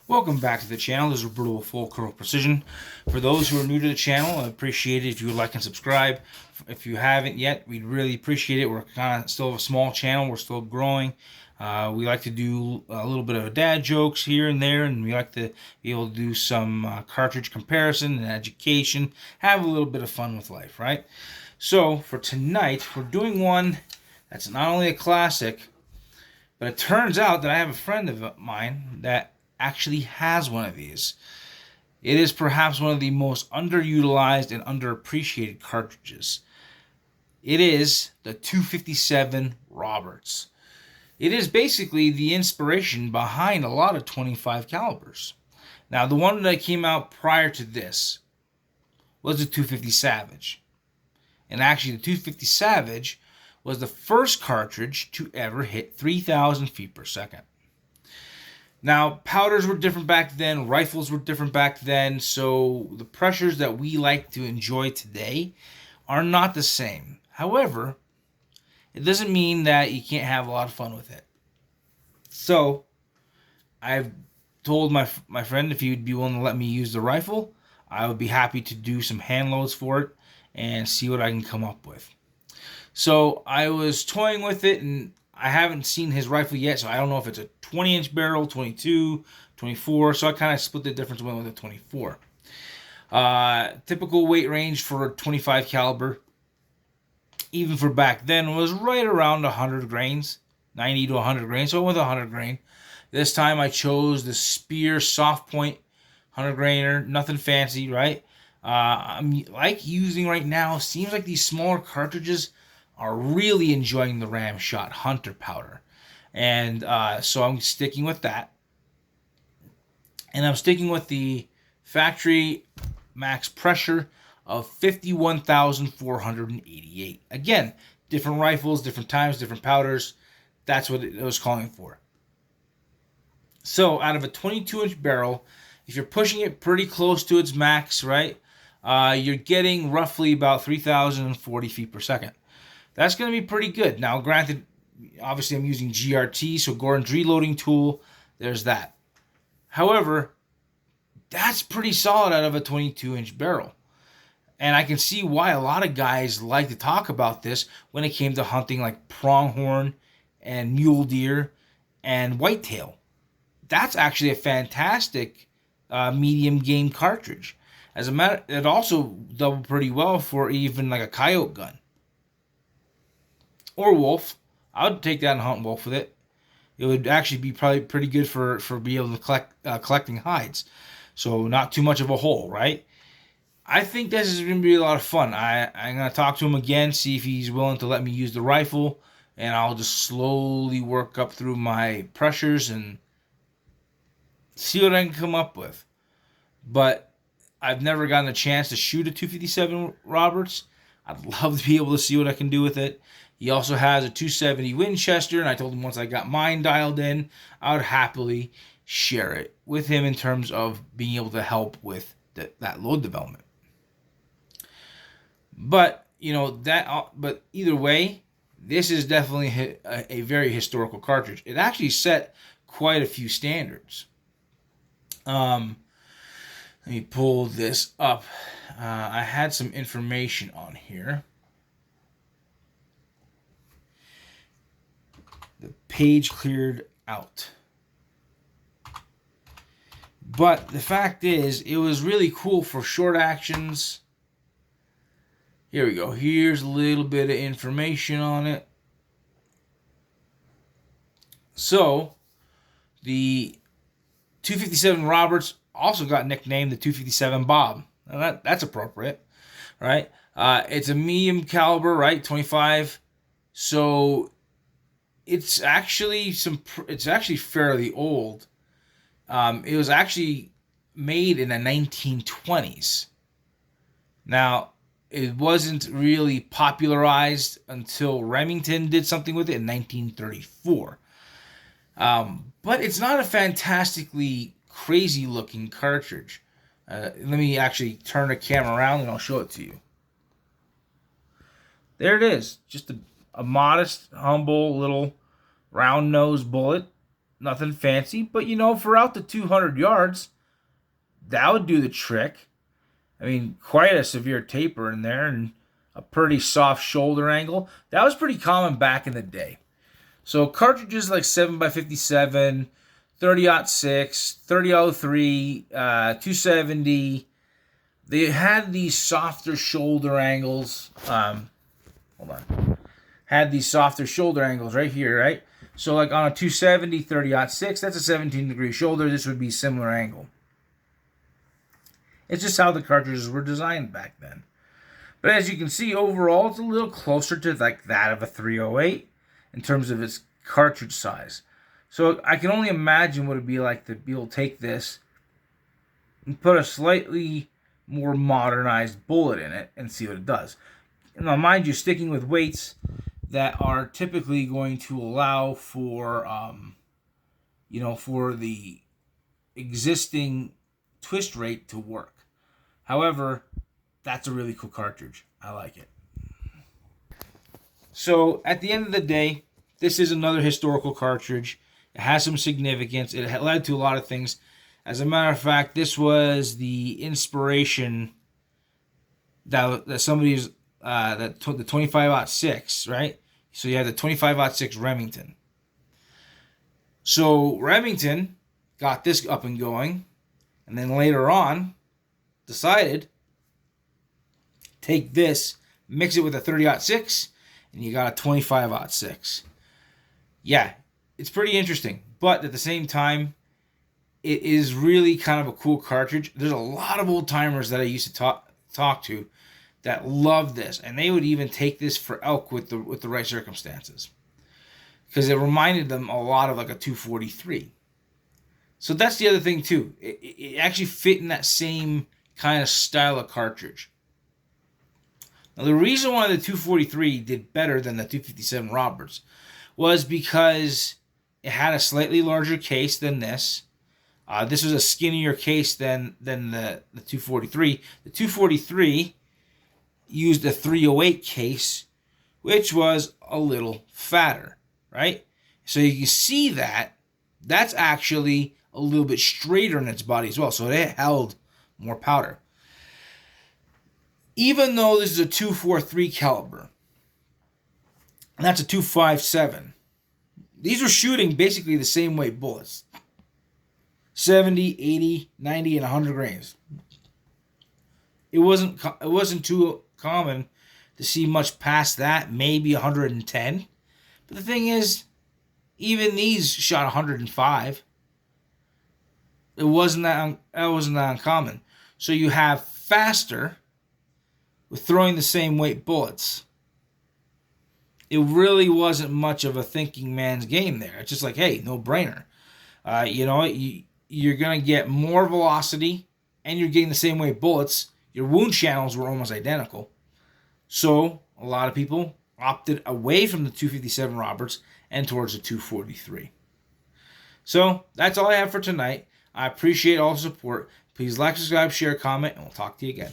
Welcome back to the channel. This is Roberto with Full Curl Precision. For those who are new to the channel, I appreciate it if you would like and subscribe. If you haven't yet, we'd really appreciate it. We're kind of still a small channel. We're still growing. We like to do a little bit of dad jokes here and there, and we like to be able to do some cartridge comparison and education, have a little bit of fun with life, right? So for tonight, we're doing one that's not only a classic, but it turns out that I have a friend of mine that actually has one of these. It is perhaps one of the most underutilized and underappreciated cartridges. It is the 257 Roberts. It is basically the inspiration behind a lot of 25 calibers. Now, the one that came out prior to this was the 250 Savage. And actually, the 250 Savage was the first cartridge to ever hit 3,000 feet per second. Now, powders were different back then, rifles were different back then, so the pressures that we like to enjoy today are not the same. However, it doesn't mean that you can't have a lot of fun with it. So, I've told my friend if he'd be willing to let me use the rifle, I would be happy to do some hand loads for it and see what I can come up with. So, I was toying with it, and I haven't seen his rifle yet, so I don't know if it's a 20-inch barrel, 22, 24, so I kind of split the difference with a 24. Typical weight range for a 25 caliber, even for back then, was right around 100 grains, 90 to 100 grains, so I went with 100 grain. This time I chose the Spear Soft Point 100 grainer, nothing fancy, right? I'm like using right now, seems like these smaller cartridges are really enjoying the Ram Shot Hunter powder. And so I'm sticking with that. And I'm sticking with the factory max pressure of 51,488. Again, different rifles, different times, different powders. That's what it was calling for. So out of a 22-inch barrel, if you're pushing it pretty close to its max, right, you're getting roughly about 3,040 feet per second. That's going to be pretty good. Now, granted, obviously I'm using GRT, so Gordon's reloading tool, there's that. However, that's pretty solid out of a 22-inch barrel. And I can see why a lot of guys like to talk about this when it came to hunting like pronghorn and mule deer and whitetail. That's actually a fantastic medium game cartridge. As a matter, it also doubled pretty well for even like a coyote gun. Or wolf. I would take that and hunt wolf with it. It would actually be probably pretty good for being able to collecting hides. So not too much of a hole, right? I think this is going to be a lot of fun. I'm going to talk to him again, see if he's willing to let me use the rifle, and I'll just slowly work up through my pressures and see what I can come up with. But I've never gotten a chance to shoot a 257 Roberts. I'd love to be able to see what I can do with it. He also has a 270 Winchester, and I told him once I got mine dialed in, I would happily share it with him in terms of being able to help with that load development. But but either way, this is definitely a very historical cartridge. It actually set quite a few standards. Let me pull this up. I had some information on here. The page cleared out. But the fact is, it was really cool for short actions. Here we go. Here's a little bit of information on it. So, the 257 Roberts also got nicknamed the 257 Bob. Now that's appropriate, right? It's a medium caliber, right? 25. So it's actually fairly old. It was actually made in the 1920s. Now, it wasn't really popularized until Remington did something with it in 1934. But it's not a fantastically crazy looking cartridge. Let me actually turn the camera around and I'll show it to you. There it is. Just a modest, humble little round nose bullet. nothing fancy, but you know, for out to 200 yards, that would do the trick. I mean, quite a severe taper in there and a pretty soft shoulder angle. That was pretty common back in the day. So cartridges like 7x57, 30-06, 30-03, 270, they had these softer shoulder angles. Hold on. Had these softer shoulder angles right here, right? So like on a 270, 30-06, that's a 17-degree shoulder. This would be a similar angle. It's just how the cartridges were designed back then. But as you can see, overall, it's a little closer to like that of a 308 in terms of its cartridge size. So I can only imagine what it'd be like to be able to take this and put a slightly more modernized bullet in it and see what it does. Now, mind you, sticking with weights that are typically going to allow for, for the existing twist rate to work. However, that's a really cool cartridge. I like it. So at the end of the day, this is another historical cartridge. It has some significance. It led to a lot of things. As a matter of fact, this was the inspiration that somebody's the 25-06, right? So you had the 25-06 Remington. So Remington got this up and going, and then later on decided take this, mix it with a 30-06, and you got a 25-06. Yeah, it's pretty interesting. But at the same time, it is really kind of a cool cartridge. There's a lot of old timers that I used to talk to that love this, and they would even take this for elk with the right circumstances, because it reminded them a lot of like a 243. So that's the other thing too. It actually fit in that same kind of style of cartridge. Now the reason why the 243 did better than the 257 Roberts was because it had a slightly larger case than this. This was a skinnier case than the 243. The 243 used a 308 case, which was a little fatter, right? So you can see that that's actually a little bit straighter in its body as well. So it held more powder. Even though this is a 243 caliber, and that's a 257, these were shooting basically the same weight bullets. 70, 80, 90, and 100 grains. It wasn't too common to see much past that, maybe 110. But the thing is, even these shot 105. It wasn't that uncommon. So you have faster with throwing the same weight bullets. It really wasn't much of a thinking man's game there. It's just like, hey, no brainer. You're going to get more velocity and you're getting the same weight bullets. Your wound channels were almost identical. So a lot of people opted away from the 257 Roberts and towards the 243. So that's all I have for tonight. I appreciate all the support. Please like, subscribe, share, comment, and we'll talk to you again.